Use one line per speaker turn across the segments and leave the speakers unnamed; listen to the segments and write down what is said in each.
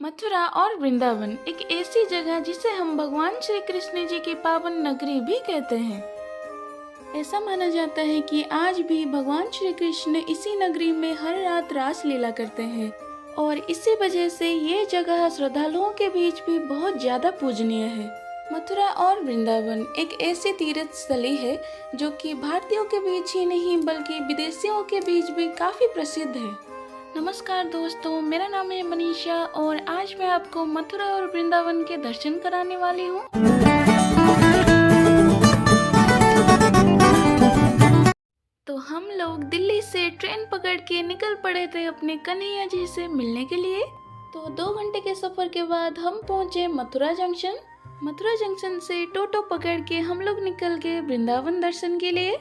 मथुरा और वृंदावन एक ऐसी जगह जिसे हम भगवान श्री कृष्ण जी की पावन नगरी भी कहते हैं। ऐसा माना जाता है कि आज भी भगवान श्री कृष्ण इसी नगरी में हर रात रास लीला करते हैं और इसी वजह से ये जगह श्रद्धालुओं के बीच भी बहुत ज्यादा पूजनीय है। मथुरा और वृंदावन एक ऐसी तीर्थ स्थली है जो कि भारतीयों के बीच ही नहीं बल्कि विदेशियों के बीच भी काफी प्रसिद्ध है। नमस्कार दोस्तों, मेरा नाम है मनीषा और आज मैं आपको मथुरा और वृंदावन के दर्शन कराने वाली हूँ। तो हम लोग दिल्ली से ट्रेन पकड़ के निकल पड़े थे अपने कन्हैया जी से मिलने के लिए। तो 2 घंटे के सफर के बाद हम पहुंचे मथुरा जंक्शन। मथुरा जंक्शन से टोटो पकड़ के हम लोग निकल गए वृंदावन दर्शन के लिए।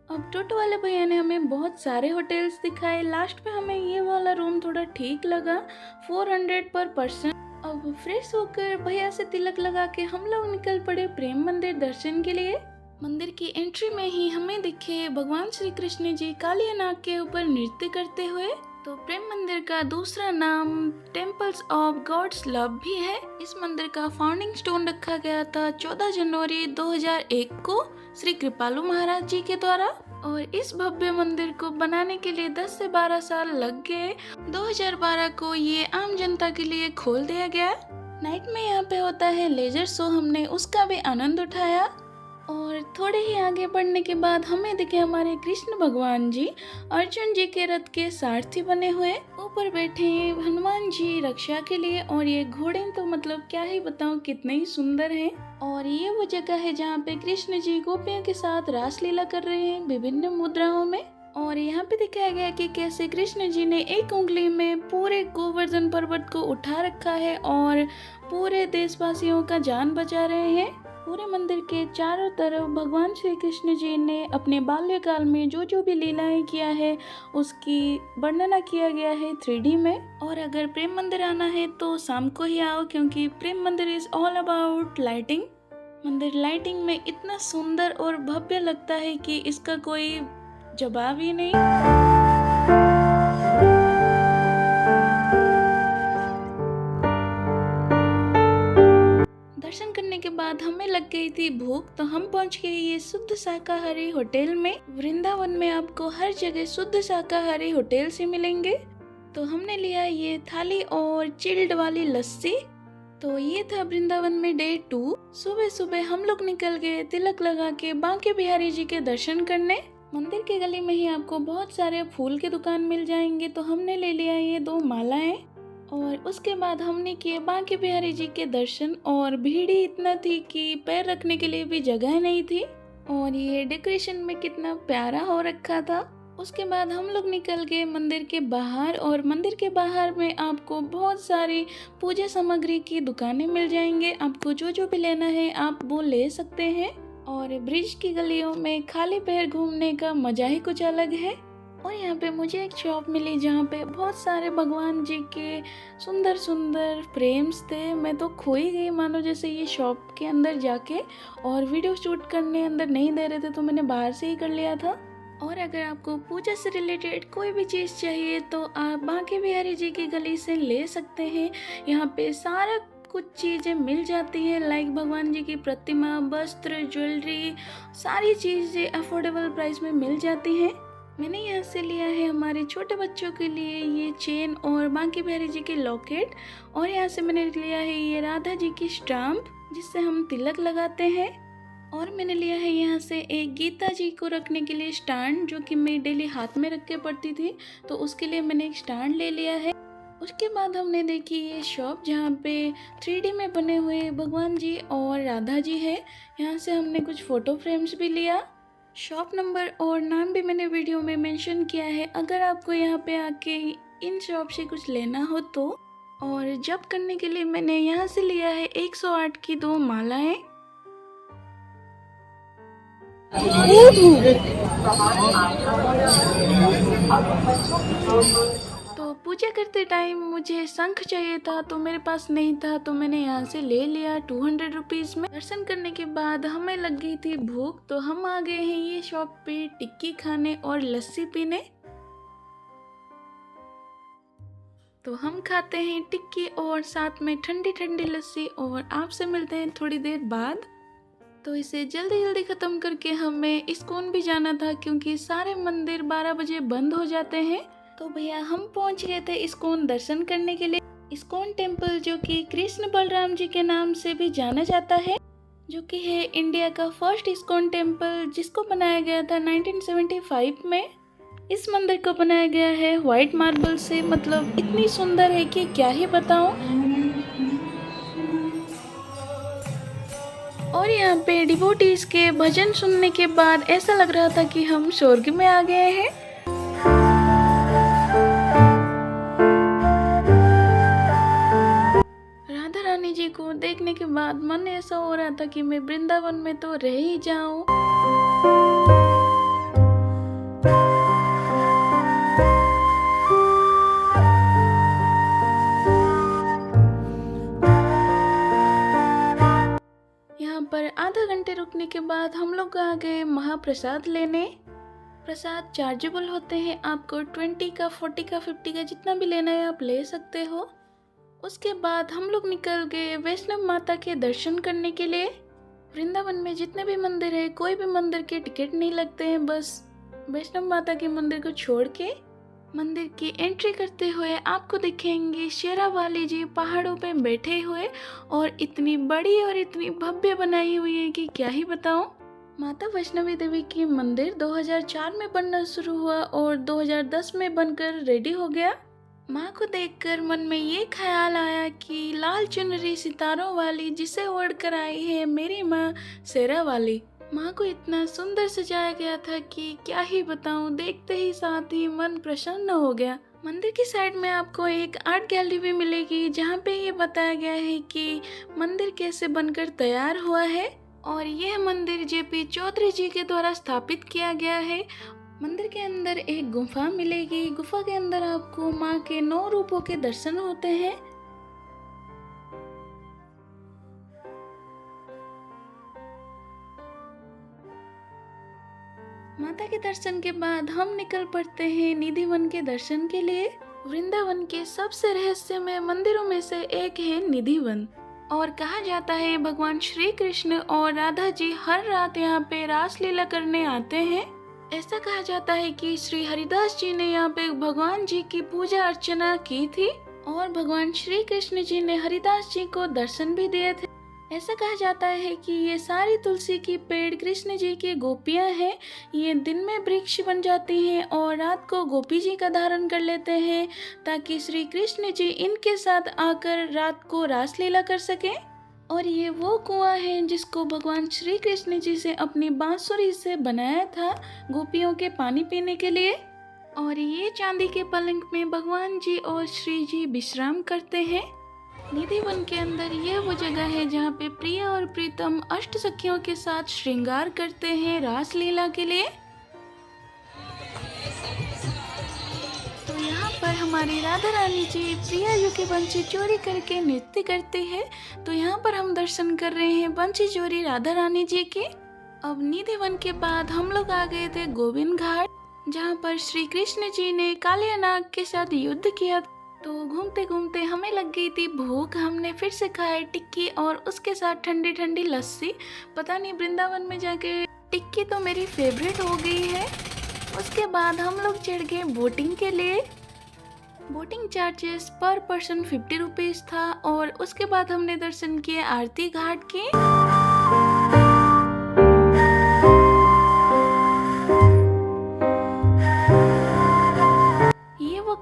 अब टोटो वाले भैया ने हमें बहुत सारे होटल्स दिखाए। लास्ट में हमें ये वाला रूम थोड़ा ठीक लगा, 400 पर पर्सन। अब फ्रेश होकर भैया से तिलक लगा के हम लोग निकल पड़े प्रेम मंदिर दर्शन के लिए। मंदिर की एंट्री में ही हमें दिखे भगवान श्री कृष्ण जी कालिया नाग के ऊपर नृत्य करते हुए। तो प्रेम मंदिर का दूसरा नाम टेम्पल्स ऑफ गॉड्स लव भी है। इस मंदिर का फाउंडिंग स्टोन रखा गया था 14 जनवरी 2001 को श्री कृपालु महाराज जी के द्वारा और इस भव्य मंदिर को बनाने के लिए 10 से 12 साल लग गए। 2012 को ये आम जनता के लिए खोल दिया गया। नाइट में यहाँ पे होता है लेजर शो, हमने उसका भी आनंद उठाया। और थोड़े ही आगे बढ़ने के बाद हमें दिखे हमारे कृष्ण भगवान जी अर्जुन जी के रथ के सारथी बने हुए। ऊपर बैठे हनुमान जी रक्षा के लिए और ये घोड़े तो मतलब क्या ही बताऊं, कितने ही सुंदर हैं। और ये वो जगह है जहाँ पे कृष्ण जी गोपियों के साथ रास लीला कर रहे हैं विभिन्न मुद्राओं में। और यहाँ पे दिखाया गया कि कैसे कृष्ण जी ने एक उंगली में पूरे गोवर्धन पर्वत को उठा रखा है और पूरे देशवासियों का जान बचा रहे हैं। पूरे मंदिर के चारों तरफ भगवान श्री कृष्ण जी ने अपने बाल्यकाल में जो भी लीलाएं किया है उसकी वर्णना किया गया है 3D में। और अगर प्रेम मंदिर आना है तो शाम को ही आओ, क्योंकि प्रेम मंदिर इज ऑल अबाउट लाइटिंग। मंदिर लाइटिंग में इतना सुंदर और भव्य लगता है कि इसका कोई जवाब ही नहीं। दर्शन करने के बाद हमें लग गई थी भूख, तो हम पहुंच गए ये शुद्ध शाकाहारी होटल में। वृंदावन में आपको हर जगह शुद्ध शाकाहारी होटल से मिलेंगे। तो हमने लिया ये थाली और चिल्ड वाली लस्सी। तो ये था वृंदावन में डे 2। सुबह सुबह हम लोग निकल गए तिलक लगा के बांके बिहारी जी के दर्शन करने। मंदिर के गली में ही आपको बहुत सारे फूल के दुकान मिल जाएंगे, तो हमने ले लिया ये 2 मालाएं और उसके बाद हमने किए बांके बिहारी जी के दर्शन। और भीड़ ही इतना थी कि पैर रखने के लिए भी जगह नहीं थी और ये डेकोरेशन में कितना प्यारा हो रखा था। उसके बाद हम लोग निकल गए मंदिर के बाहर और मंदिर के बाहर में आपको बहुत सारी पूजा सामग्री की दुकानें मिल जाएंगे। आपको जो भी लेना है आप वो ले सकते हैं। और ब्रिज की गलियों में खाली पैर घूमने का मजा ही कुछ अलग है। और यहाँ पे मुझे एक शॉप मिली जहाँ पे बहुत सारे भगवान जी के सुंदर सुंदर फ्रेम्स थे। मैं तो खो ही गई, मानो जैसे ये शॉप के अंदर जाके और वीडियो शूट करने अंदर नहीं दे रहे थे तो मैंने बाहर से ही कर लिया था। और अगर आपको पूजा से रिलेटेड कोई भी चीज़ चाहिए तो आप बांके बिहारी जी की गली से ले सकते हैं। यहाँ पे सारा कुछ चीज़ें मिल जाती हैं, लाइक भगवान जी की प्रतिमा, वस्त्र, ज्वेलरी, सारी चीज़ें अफोर्डेबल प्राइस में मिल जाती हैं। मैंने यहाँ से लिया है हमारे छोटे बच्चों के लिए ये चेन और बांके बिहारी जी के लॉकेट। और यहाँ से मैंने लिया है ये राधा जी की स्टाम्प जिससे हम तिलक लगाते हैं। और मैंने लिया है यहाँ से एक गीता जी को रखने के लिए स्टैंड, जो कि मैं डेली हाथ में रख के पढ़ती थी, तो उसके लिए मैंने एक स्टैंड ले लिया है। उसके बाद हमने देखी ये शॉप जहाँ पे 3D में बने हुए भगवान जी और राधा जी है। यहाँ से हमने कुछ फ़ोटो फ्रेम्स भी लिया। शॉप नंबर और नाम भी मैंने वीडियो में मेंशन किया है, अगर आपको यहाँ पे आके इन शॉप से कुछ लेना हो तो। और जप करने के लिए मैंने यहाँ से लिया है 108 की 2 मालाएं। तो पूजा करते टाइम मुझे शंख चाहिए था तो मेरे पास नहीं था, तो मैंने यहाँ से ले लिया 200 रुपीज़ में। दर्शन करने के बाद हमें लग गई थी भूख, तो हम आ गए हैं ये शॉप पे टिक्की खाने और लस्सी पीने। तो हम खाते हैं टिक्की और साथ में ठंडी ठंडी लस्सी और आपसे मिलते हैं थोड़ी देर बाद। तो इसे जल्दी जल्दी ख़त्म करके हमें इस्कॉन भी जाना था क्योंकि सारे मंदिर 12 बजे बंद हो जाते हैं। तो भैया हम पहुंच गए थे इस्कॉन दर्शन करने के लिए। इस्कॉन टेम्पल जो कि कृष्ण बलराम जी के नाम से भी जाना जाता है, जो कि है इंडिया का फर्स्ट इस्कॉन टेम्पल, जिसको बनाया गया था 1975 में। इस मंदिर को बनाया गया है व्हाइट मार्बल से, मतलब इतनी सुंदर है कि क्या ही बताऊं। और यहाँ पे डिवोटीज के भजन सुनने के बाद ऐसा लग रहा था कि हम स्वर्ग में आ गए हैं। राधा रानी जी को देखने के बाद मन ऐसा हो रहा था कि मैं वृंदावन में तो रह ही जाऊं। यहाँ पर आधा घंटे रुकने के बाद हम लोग आ गए महाप्रसाद लेने। प्रसाद चार्जेबल होते हैं, आपको 20 का, 40 का, 50 का जितना भी लेना है आप ले सकते हो। उसके बाद हम लोग निकल गए वैष्णव माता के दर्शन करने के लिए। वृंदावन में जितने भी मंदिर है, कोई भी मंदिर के टिकट नहीं लगते हैं, बस वैष्णव माता के मंदिर को छोड़ के। मंदिर की एंट्री करते हुए आपको दिखेंगे शेरावाली जी पहाड़ों पे बैठे हुए, और इतनी बड़ी और इतनी भव्य बनाई हुई है कि क्या ही बताऊं। माता वैष्णवी देवी की मंदिर 2004 में बनना शुरू हुआ और 2010 में बनकर रेडी हो गया। माँ को देखकर मन में ये ख्याल आया कि लाल चुनरी सितारों वाली जिसे ओढ़ कर आई है मेरी माँ शेरावाली। माँ को इतना सुंदर सजाया गया था कि क्या ही बताऊं, देखते ही साथ ही मन प्रसन्न हो गया। मंदिर की साइड में आपको एक आर्ट गैलरी भी मिलेगी, जहाँ पे ये बताया गया है कि मंदिर कैसे बनकर तैयार हुआ है। और यह मंदिर जेपी चौधरी जी के द्वारा स्थापित किया गया है। मंदिर के अंदर एक गुफा मिलेगी, गुफा के अंदर आपको माँ के 9 रूपों के दर्शन होते हैं। माता के दर्शन के बाद हम निकल पड़ते हैं निधिवन के दर्शन के लिए। वृंदावन के सबसे रहस्यमय मंदिरों में से एक है निधिवन, और कहा जाता है भगवान श्री कृष्ण और राधा जी हर रात यहाँ पे रासलीला करने आते हैं। ऐसा कहा जाता है कि श्री हरिदास जी ने यहाँ पे भगवान जी की पूजा अर्चना की थी, और भगवान श्री कृष्ण जी ने हरिदास जी को दर्शन भी दिए थे। ऐसा कहा जाता है कि ये सारी तुलसी की पेड़ कृष्ण जी की गोपियां हैं। ये दिन में वृक्ष बन जाती हैं और रात को गोपी जी का धारण कर लेते हैं, ताकि श्री कृष्ण जी इनके साथ आकर रात को रासलीला कर सकें। और ये वो कुआं है जिसको भगवान श्री कृष्ण जी से अपनी बांसुरी से बनाया था गोपियों के पानी पीने के लिए। और ये चांदी के पलंग में भगवान जी और श्री जी विश्राम करते हैं। निधिवन के अंदर यह वो जगह है जहाँ पे प्रिया और प्रीतम अष्ट सखियों के साथ श्रृंगार करते हैं रासलीला के लिए। तो यहाँ पर हमारी राधा रानी जी प्रिया जी की बंसी चोरी करके नृत्य करती है। तो यहाँ पर हम दर्शन कर रहे हैं बंसी चोरी राधा रानी जी के। अब निधिवन के बाद हम लोग आ गए थे गोविंद घाट, जहाँ पर श्री कृष्ण जी ने कालिया नाग के साथ युद्ध किया। तो घूमते घूमते हमें लग गई थी भूख, हमने फिर से खाए टिक्की और उसके साथ ठंडी ठंडी लस्सी। पता नहीं वृंदावन में जाके टिक्की तो मेरी फेवरेट हो गई है। उसके बाद हम लोग चढ़ गए बोटिंग के लिए। बोटिंग चार्जेस पर पर्सन 50 रुपीज़ था, और उसके बाद हमने दर्शन किए आरती घाट के।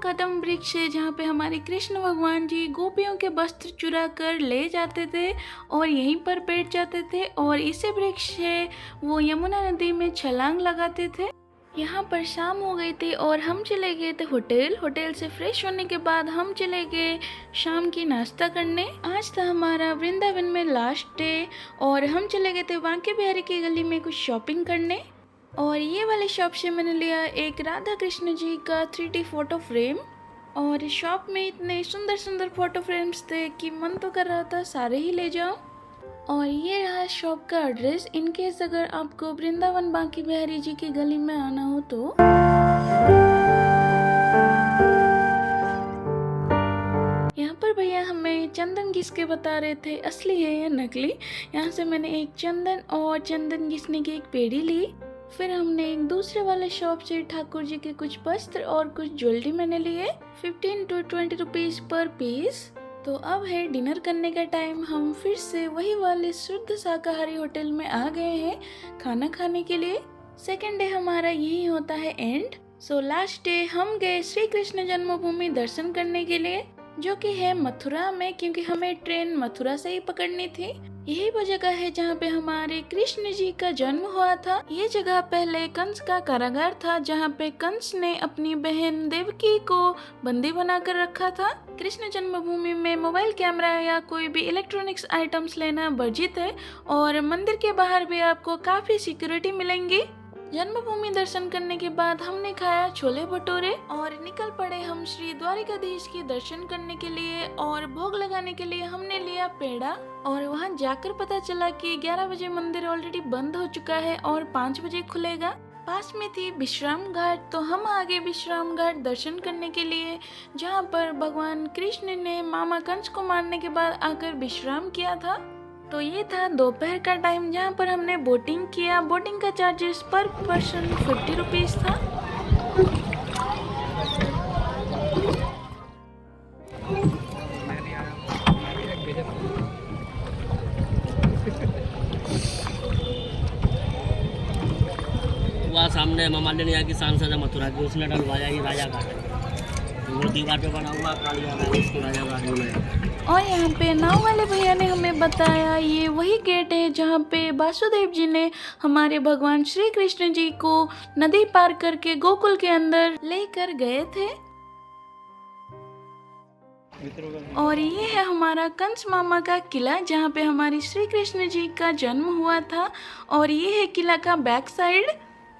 कदम वृक्ष है जहाँ पे हमारे कृष्ण भगवान जी गोपियों के वस्त्र चुरा कर ले जाते थे और यहीं पर बैठ जाते थे, और इसे वृक्ष है वो यमुना नदी में छलांग लगाते थे। यहाँ पर शाम हो गई थी और हम चले गए थे होटल से फ्रेश होने के बाद हम चले गए शाम की नाश्ता करने। आज था हमारा वृंदावन में लास्ट डे, और हम चले गए थे बांके बिहारी की गली में कुछ शॉपिंग करने। और ये वाली शॉप से मैंने लिया एक राधा कृष्ण जी का 3D फोटो फ्रेम, और शॉप में इतने सुंदर सुंदर फोटो फ्रेम्स थे कि मन तो कर रहा था सारे ही ले जाओ। और ये रहा शॉप का एड्रेस, इनकेस अगर आपको वृंदावन बांके बिहारी जी की गली में आना हो तो। पर भैया हमें चंदन घिस के बता रहे थे असली है या नकली। यहाँ से मैंने एक चंदन और चंदन घिसने की एक पेड़ी ली। फिर हमने एक दूसरे वाले शॉप से ठाकुर जी के कुछ वस्त्र और कुछ ज्वेलरी मैंने लिए 15 to 20 रुपीज पर पीस। तो अब है डिनर करने का टाइम। हम फिर से वही वाले शुद्ध शाकाहारी होटल में आ गए हैं खाना खाने के लिए। सेकेंड डे हमारा यही होता है एंड। सो लास्ट डे हम गए श्री कृष्ण जन्मभूमि दर्शन करने के लिए, जो कि है मथुरा में, क्योंकि हमें ट्रेन मथुरा से ही पकड़नी थी। यही वो जगह है जहाँ पे हमारे कृष्ण जी का जन्म हुआ था। ये जगह पहले कंस का कारागार था, जहाँ पे कंस ने अपनी बहन देवकी को बंदी बनाकर रखा था। कृष्ण जन्मभूमि में मोबाइल कैमरा या कोई भी इलेक्ट्रॉनिक्स आइटम्स लेना वर्जित है और मंदिर के बाहर भी आपको काफी सिक्योरिटी मिलेंगी। जन्मभूमि दर्शन करने के बाद हमने खाया छोले भटूरे और निकल पड़े हम श्री द्वारिकाधीश के दर्शन करने के लिए। और भोग लगाने के लिए हमने लिया पेड़ा और वहां जाकर पता चला कि 11 बजे मंदिर ऑलरेडी बंद हो चुका है और 5 बजे खुलेगा। पास में थी विश्राम घाट, तो हम आगे विश्राम घाट दर्शन करने के लिए, जहाँ पर भगवान कृष्ण ने मामा कंस को मारने के बाद आकर विश्राम किया था। तो ये था दोपहर का टाइम, जहाँ पर हमने बोटिंग किया। बोटिंग का चार्जेस पर पर्सन 50 रुपीज था।
वहाँ सामने मामालिया की सांसद मथुरा की, उसने डलवाया ही राजा घाट, वो दीवार पे बना हुआ कालिया इसको राजा घाट बनाया।
और यहाँ पे नाव वाले भैया ने हमें बताया ये वही गेट है जहाँ पे वासुदेव जी ने हमारे भगवान श्री कृष्ण जी को नदी पार करके गोकुल के अंदर लेकर गए थे। और ये है हमारा कंस मामा का किला, जहाँ पे हमारी श्री कृष्ण जी का जन्म हुआ था। और ये है किला का बैक साइड।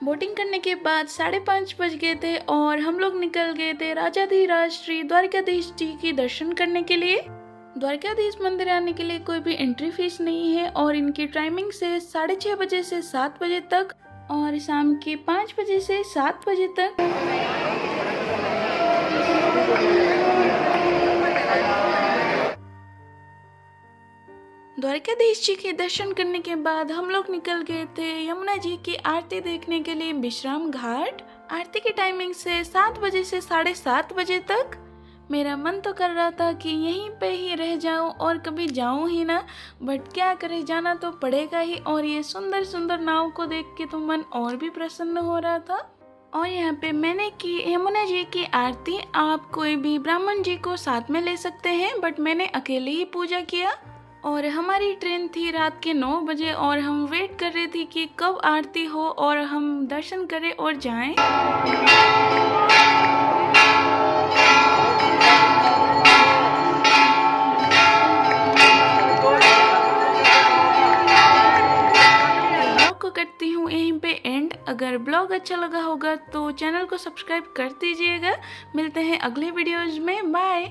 बोटिंग करने के बाद 5:30 बज गए थे और हम लोग निकल गए थे राजाधिराज श्री द्वारिकाधीश जी की दर्शन करने के लिए। द्वारकाधीश मंदिर आने के लिए कोई भी एंट्री फीस नहीं है और इनकी टाइमिंग से 6:30 बजे से 7 बजे तक और शाम के 5 बजे से 7 बजे तक। द्वारकाधीश जी के दर्शन करने के बाद हम लोग निकल गए थे यमुना जी की आरती देखने के लिए विश्राम घाट। आरती की टाइमिंग से 7 बजे से 7:30 बजे तक। मेरा मन तो कर रहा था कि यहीं पे ही रह जाऊं और कभी जाऊं ही ना, बट क्या करें, जाना तो पड़ेगा ही। और ये सुंदर सुंदर नाव को देख के तो मन और भी प्रसन्न हो रहा था। और यहाँ पे मैंने की यमुना जी की आरती। आप कोई भी ब्राह्मण जी को साथ में ले सकते हैं, बट मैंने अकेले ही पूजा किया। और हमारी ट्रेन थी रात के 9 बजे और हम वेट कर रहे थे कि कब आरती हो और हम दर्शन करें और जाएं। करती हूँ यहीं पे एंड। अगर ब्लॉग अच्छा लगा होगा तो चैनल को सब्सक्राइब कर दीजिएगा। मिलते हैं अगले वीडियोज में। बाय।